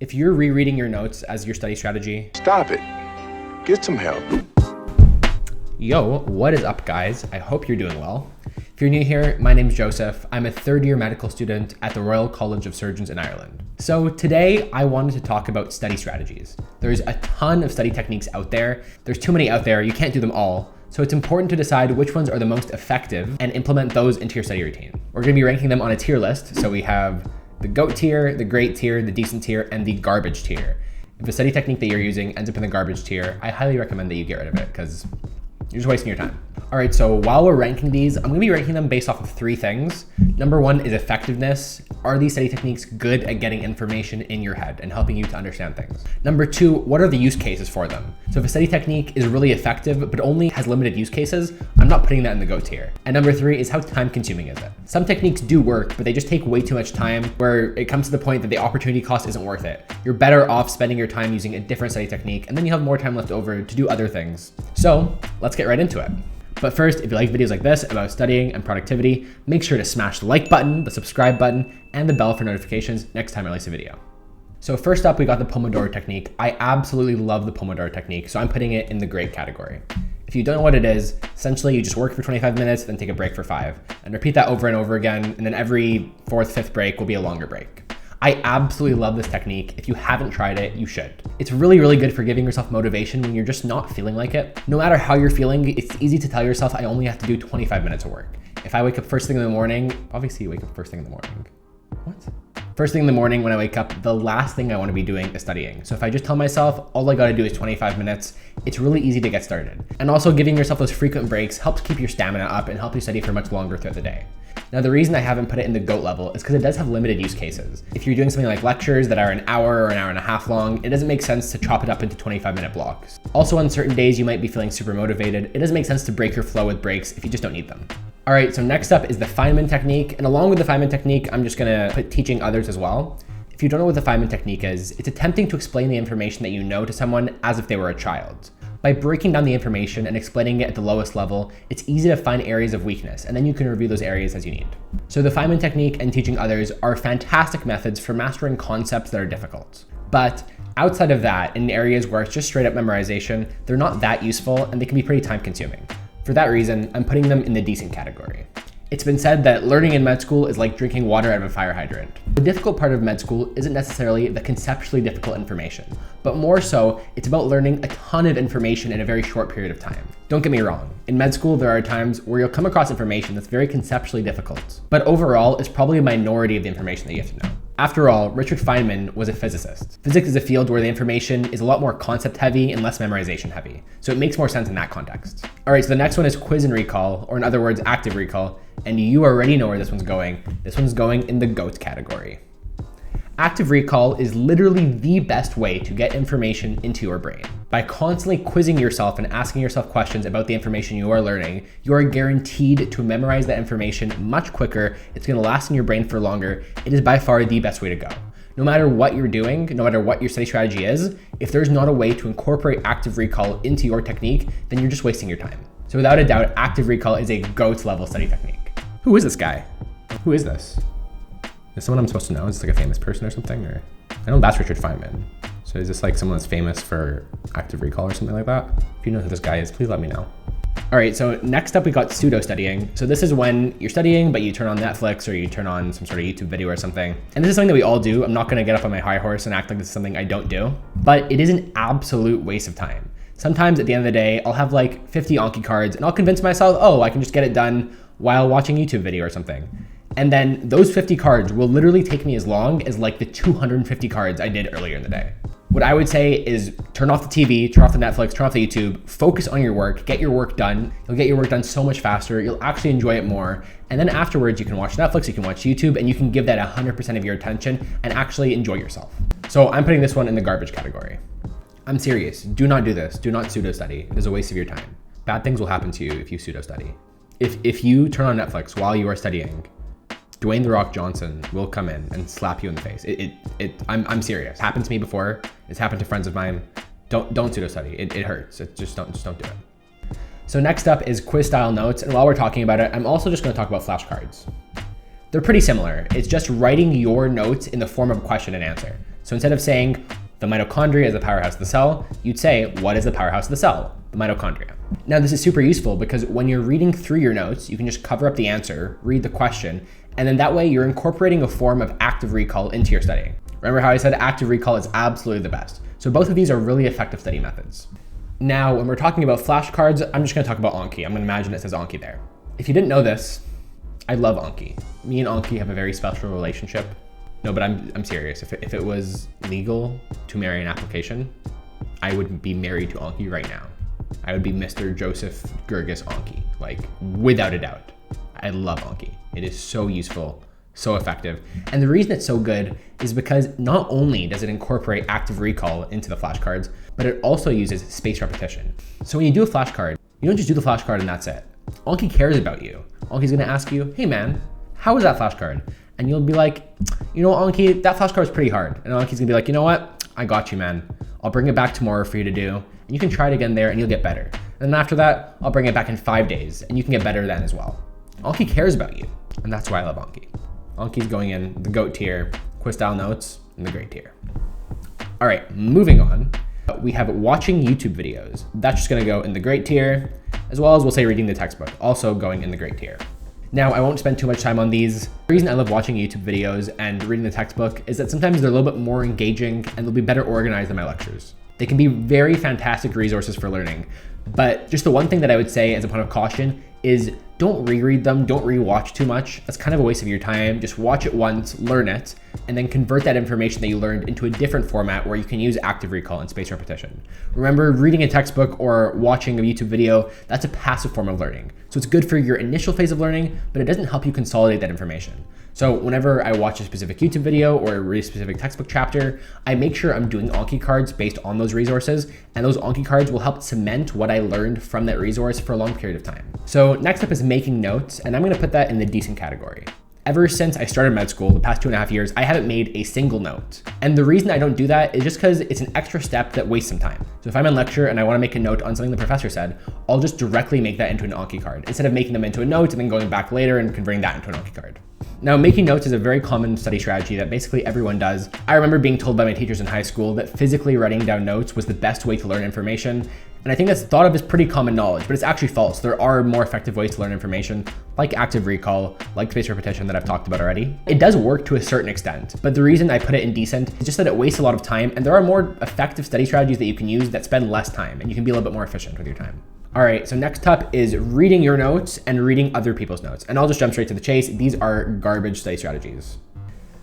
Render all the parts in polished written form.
If you're rereading your notes as your study strategy, stop it. Get some help. Yo, what is up, guys? I hope you're doing well. If you're new here, my name's Joseph. I'm a third-year medical student at the Royal College of Surgeons in Ireland. So today I wanted to talk about study strategies. There's a ton of study techniques out there. There's too many out there. You can't do them all. So it's important to decide which ones are the most effective and implement those into your study routine. We're going to be ranking them on a tier list. So we have the GOAT tier, the great tier, the decent tier, and the garbage tier. If a study technique that you're using ends up in the garbage tier, I highly recommend that you get rid of it because you're just wasting your time. All right, so while we're ranking these, I'm gonna be ranking them based off of three things. Number one is effectiveness. Are these study techniques good at getting information in your head and helping you to understand things? Number two, what are the use cases for them? So if a study technique is really effective, but only has limited use cases, I'm not putting that in the GOAT tier. And number three is how time consuming is it? Some techniques do work, but they just take way too much time where it comes to the point that the opportunity cost isn't worth it. You're better off spending your time using a different study technique, and then you have more time left over to do other things. So let's get right into it. But first, if you like videos like this about studying and productivity, make sure to smash the like button, the subscribe button, and the bell for notifications next time I release a video. So first up, we got the Pomodoro technique. I absolutely love the Pomodoro technique, so I'm putting it in the great category. If you don't know what it is, essentially you just work for 25 minutes, then take a break for 5, and repeat that over and over again, and then every 4th, 5th break will be a longer break. I absolutely love this technique. If you haven't tried it, you should. It's really, really good for giving yourself motivation when you're just not feeling like it. No matter how you're feeling, it's easy to tell yourself, I only have to do 25 minutes of work. If I wake up first thing in the morning, obviously you wake up first thing in the morning. What? First thing in the morning when I wake up, the last thing I want to be doing is studying. So if I just tell myself, all I got to do is 25 minutes, it's really easy to get started. And also giving yourself those frequent breaks helps keep your stamina up and help you study for much longer throughout the day. Now, the reason I haven't put it in the GOAT level is because it does have limited use cases. If you're doing something like lectures that are an hour or an hour and a half long, it doesn't make sense to chop it up into 25-minute blocks. Also, on certain days, you might be feeling super motivated. It doesn't make sense to break your flow with breaks if you just don't need them. All right, so next up is the Feynman technique. And along with the Feynman technique, I'm just gonna put teaching others as well. If you don't know what the Feynman technique is, it's attempting to explain the information that you know to someone as if they were a child. By breaking down the information and explaining it at the lowest level, it's easy to find areas of weakness, and then you can review those areas as you need. So the Feynman technique and teaching others are fantastic methods for mastering concepts that are difficult. But outside of that, in areas where it's just straight up memorization, they're not that useful and they can be pretty time consuming. For that reason, I'm putting them in the decent category. It's been said that learning in med school is like drinking water out of a fire hydrant. The difficult part of med school isn't necessarily the conceptually difficult information, but more so, it's about learning a ton of information in a very short period of time. Don't get me wrong, in med school there are times where you'll come across information that's very conceptually difficult, but overall, it's probably a minority of the information that you have to know. After all, Richard Feynman was a physicist. Physics is a field where the information is a lot more concept heavy and less memorization heavy, so it makes more sense in that context. All right, so the next one is quiz and recall, or in other words, active recall, and you already know where this one's going. This one's going in the GOAT category. Active recall is literally the best way to get information into your brain. By constantly quizzing yourself and asking yourself questions about the information you are learning, you are guaranteed to memorize that information much quicker. It's going to last in your brain for longer. It is by far the best way to go. No matter what you're doing, no matter what your study strategy is, if there's not a way to incorporate active recall into your technique, then you're just wasting your time. So without a doubt, active recall is a GOAT level study technique. Who is this guy? Who is this? Is someone I'm supposed to know? Is this like a famous person or something? Or I know that's Richard Feynman. So is this like someone that's famous for active recall or something like that? If you know who this guy is, please let me know. All right, so next up we got pseudo-studying. So this is when you're studying, but you turn on Netflix or you turn on some sort of YouTube video or something. And this is something that we all do. I'm not gonna get up on my high horse and act like this is something I don't do, but it is an absolute waste of time. Sometimes at the end of the day, I'll have like 50 Anki cards and I'll convince myself, oh, I can just get it done while watching a YouTube video or something. And then those 50 cards will literally take me as long as like the 250 cards I did earlier in the day. What I would say is turn off the TV, turn off the Netflix, turn off the YouTube, focus on your work, get your work done. You'll get your work done so much faster. You'll actually enjoy it more. And then afterwards, you can watch Netflix, you can watch YouTube, and you can give that 100% of your attention and actually enjoy yourself. So I'm putting this one in the garbage category. I'm serious. Do not do this. Do not pseudo-study. It is a waste of your time. Bad things will happen to you if you pseudo-study. If you turn on Netflix while you are studying, Dwayne "The Rock" Johnson will come in and slap you in the face. I'm serious. It's happened to me before. It's happened to friends of mine. Don't pseudo-study. It hurts. Just don't do it. So next up is quiz style notes. And while we're talking about it, I'm also just going to talk about flashcards. They're pretty similar. It's just writing your notes in the form of a question and answer. So So instead of saying the mitochondria is the powerhouse of the cell, you'd say, what is the powerhouse of the cell? The mitochondria. Now this is super useful because when you're reading through your notes, you can just cover up the answer, read the question, and then that way you're incorporating a form of active recall into your studying. Remember how I said active recall is absolutely the best. So both of these are really effective study methods. Now, when we're talking about flashcards, I'm just gonna talk about Anki. I'm gonna imagine it says Anki there. If you didn't know this, I love Anki. Me and Anki have a very special relationship. No, but I'm serious. If it was legal to marry an application, I would be married to Anki right now. I would be Mr. Joseph Gergis Anki, like without a doubt. I love Anki. It is so useful, so effective. And the reason it's so good is because not only does it incorporate active recall into the flashcards, but it also uses spaced repetition. So when you do a flashcard, you don't just do the flashcard and that's it. Anki cares about you. Anki's gonna ask you, hey man, how was that flashcard? And you'll be like, you know, Anki, that flashcard was pretty hard. And Anki's gonna be like, you know what? I got you, man. I'll bring it back tomorrow for you to do. And you can try it again there and you'll get better. And then after that, I'll bring it back in 5 days and you can get better then as well. Anki cares about you. And that's why I love Anki. Anki's going in the GOAT tier, quiz style notes in the great tier. All right, moving on. We have watching YouTube videos. That's just gonna go in the great tier, as well as we'll say reading the textbook, also going in the great tier. Now, I won't spend too much time on these. The reason I love watching YouTube videos and reading the textbook is that sometimes they're a little bit more engaging and they'll be better organized than my lectures. They can be very fantastic resources for learning, but just the one thing that I would say as a point of caution is don't reread them, don't rewatch too much. That's kind of a waste of your time. Just watch it once, learn it, and then convert that information that you learned into a different format where you can use active recall and spaced repetition. Remember, reading a textbook or watching a YouTube video, that's a passive form of learning. So it's good for your initial phase of learning, but it doesn't help you consolidate that information. So whenever I watch a specific YouTube video or read a specific textbook chapter, I make sure I'm doing Anki cards based on those resources, and those Anki cards will help cement what I learned from that resource for a long period of time. So next up is making notes, and I'm gonna put that in the decent category. Ever since I started med school, the past 2.5 years, I haven't made a single note. And the reason I don't do that is just because it's an extra step that wastes some time. So if I'm in lecture and I wanna make a note on something the professor said, I'll just directly make that into an Anki card, instead of making them into a note and then going back later and converting that into an Anki card. Now, making notes is a very common study strategy that basically everyone does. I remember being told by my teachers in high school that physically writing down notes was the best way to learn information. And I think that's thought of as pretty common knowledge, but it's actually false. There are more effective ways to learn information, like active recall, like spaced repetition that I've talked about already. It does work to a certain extent, but the reason I put it in decent is just that it wastes a lot of time, and there are more effective study strategies that you can use that spend less time, and you can be a little bit more efficient with your time. All right, so next up is reading your notes and reading other people's notes. And I'll just jump straight to the chase. These are garbage study strategies.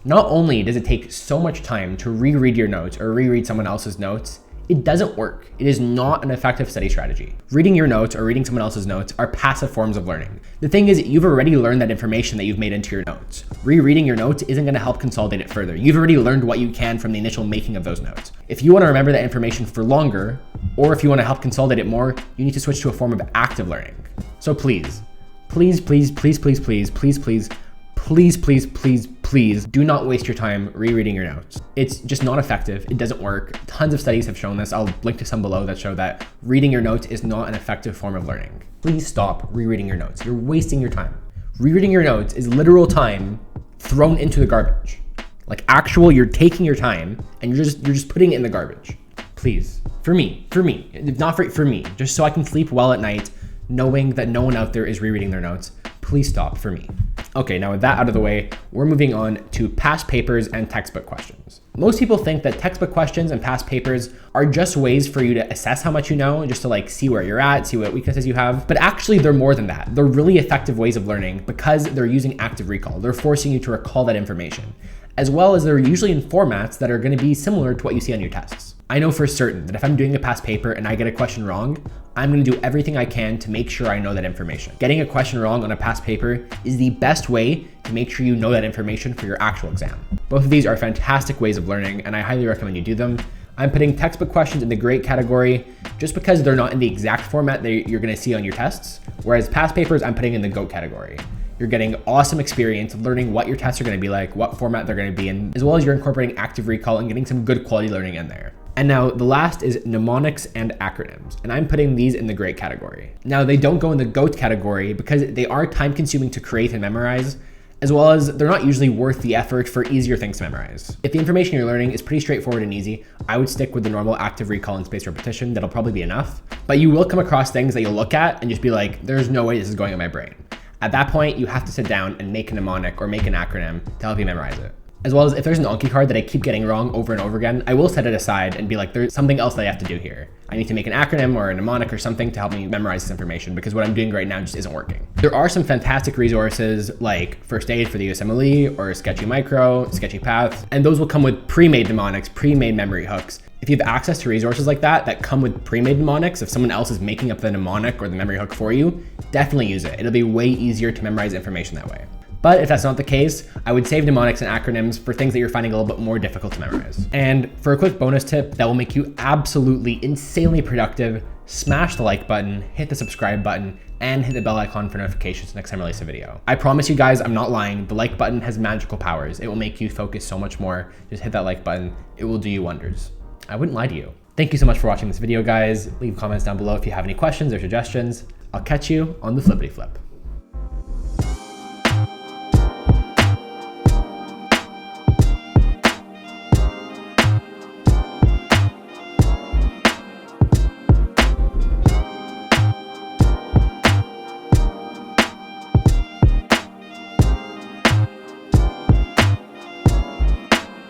Not only does it take so much time to reread your notes or reread someone else's notes, it doesn't work. It is not an effective study strategy. Reading your notes or reading someone else's notes are passive forms of learning. The thing is, you've already learned that information that you've made into your notes. Rereading your notes isn't gonna help consolidate it further. You've already learned what you can from the initial making of those notes. If you wanna remember that information for longer, or if you wanna help consolidate it more, you need to switch to a form of active learning. So please, please, please, please, please, please, please, please, please, please, please, please do not waste your time rereading your notes. It's just not effective. It doesn't work. Tons of studies have shown this. I'll link to some below that show that reading your notes is not an effective form of learning. Please stop rereading your notes. You're wasting your time. Rereading your notes is literal time thrown into the garbage. Like actual, you're taking your time and you're just putting it in the garbage. Please, for me, if not for me, just so I can sleep well at night, knowing that no one out there is rereading their notes, please stop for me. Okay, now with that out of the way, we're moving on to past papers and textbook questions. Most people think that textbook questions and past papers are just ways for you to assess how much you know, just to like see where you're at, see what weaknesses you have. But actually they're more than that. They're really effective ways of learning because they're using active recall. They're forcing you to recall that information, as well as they're usually in formats that are gonna be similar to what you see on your tests. I know for certain that if I'm doing a past paper and I get a question wrong, I'm gonna do everything I can to make sure I know that information. Getting a question wrong on a past paper is the best way to make sure you know that information for your actual exam. Both of these are fantastic ways of learning, and I highly recommend you do them. I'm putting textbook questions in the great category just because they're not in the exact format that you're gonna see on your tests, whereas past papers I'm putting in the GOAT category. You're getting awesome experience learning what your tests are gonna be like, what format they're gonna be in, as well as you're incorporating active recall and getting some good quality learning in there. And now the last is mnemonics and acronyms, and I'm putting these in the great category. Now they don't go in the GOAT category because they are time consuming to create and memorize, as well as they're not usually worth the effort for easier things to memorize. If the information you're learning is pretty straightforward and easy, I would stick with the normal active recall and spaced repetition. That'll probably be enough. But you will come across things that you'll look at and just be like, there's no way this is going in my brain. At that point, you have to sit down and make a mnemonic or make an acronym to help you memorize it. As well as if there's an Anki card that I keep getting wrong over and over again, I will set it aside and be like, there's something else that I have to do here. I need to make an acronym or a mnemonic or something to help me memorize this information because what I'm doing right now just isn't working. There are some fantastic resources like First Aid for the USMLE or Sketchy Micro, Sketchy Path, and those will come with pre-made mnemonics, pre-made memory hooks. If you have access to resources like that come with pre-made mnemonics, if someone else is making up the mnemonic or the memory hook for you, definitely use it. It'll be way easier to memorize information that way. But if that's not the case, I would save mnemonics and acronyms for things that you're finding a little bit more difficult to memorize. And for a quick bonus tip that will make you absolutely insanely productive, smash the like button, hit the subscribe button, and hit the bell icon for notifications next time I release a video. I promise you guys, I'm not lying. The like button has magical powers. It will make you focus so much more. Just hit that like button. It will do you wonders. I wouldn't lie to you. Thank you so much for watching this video, guys. Leave comments down below if you have any questions or suggestions. I'll catch you on the flippity flip.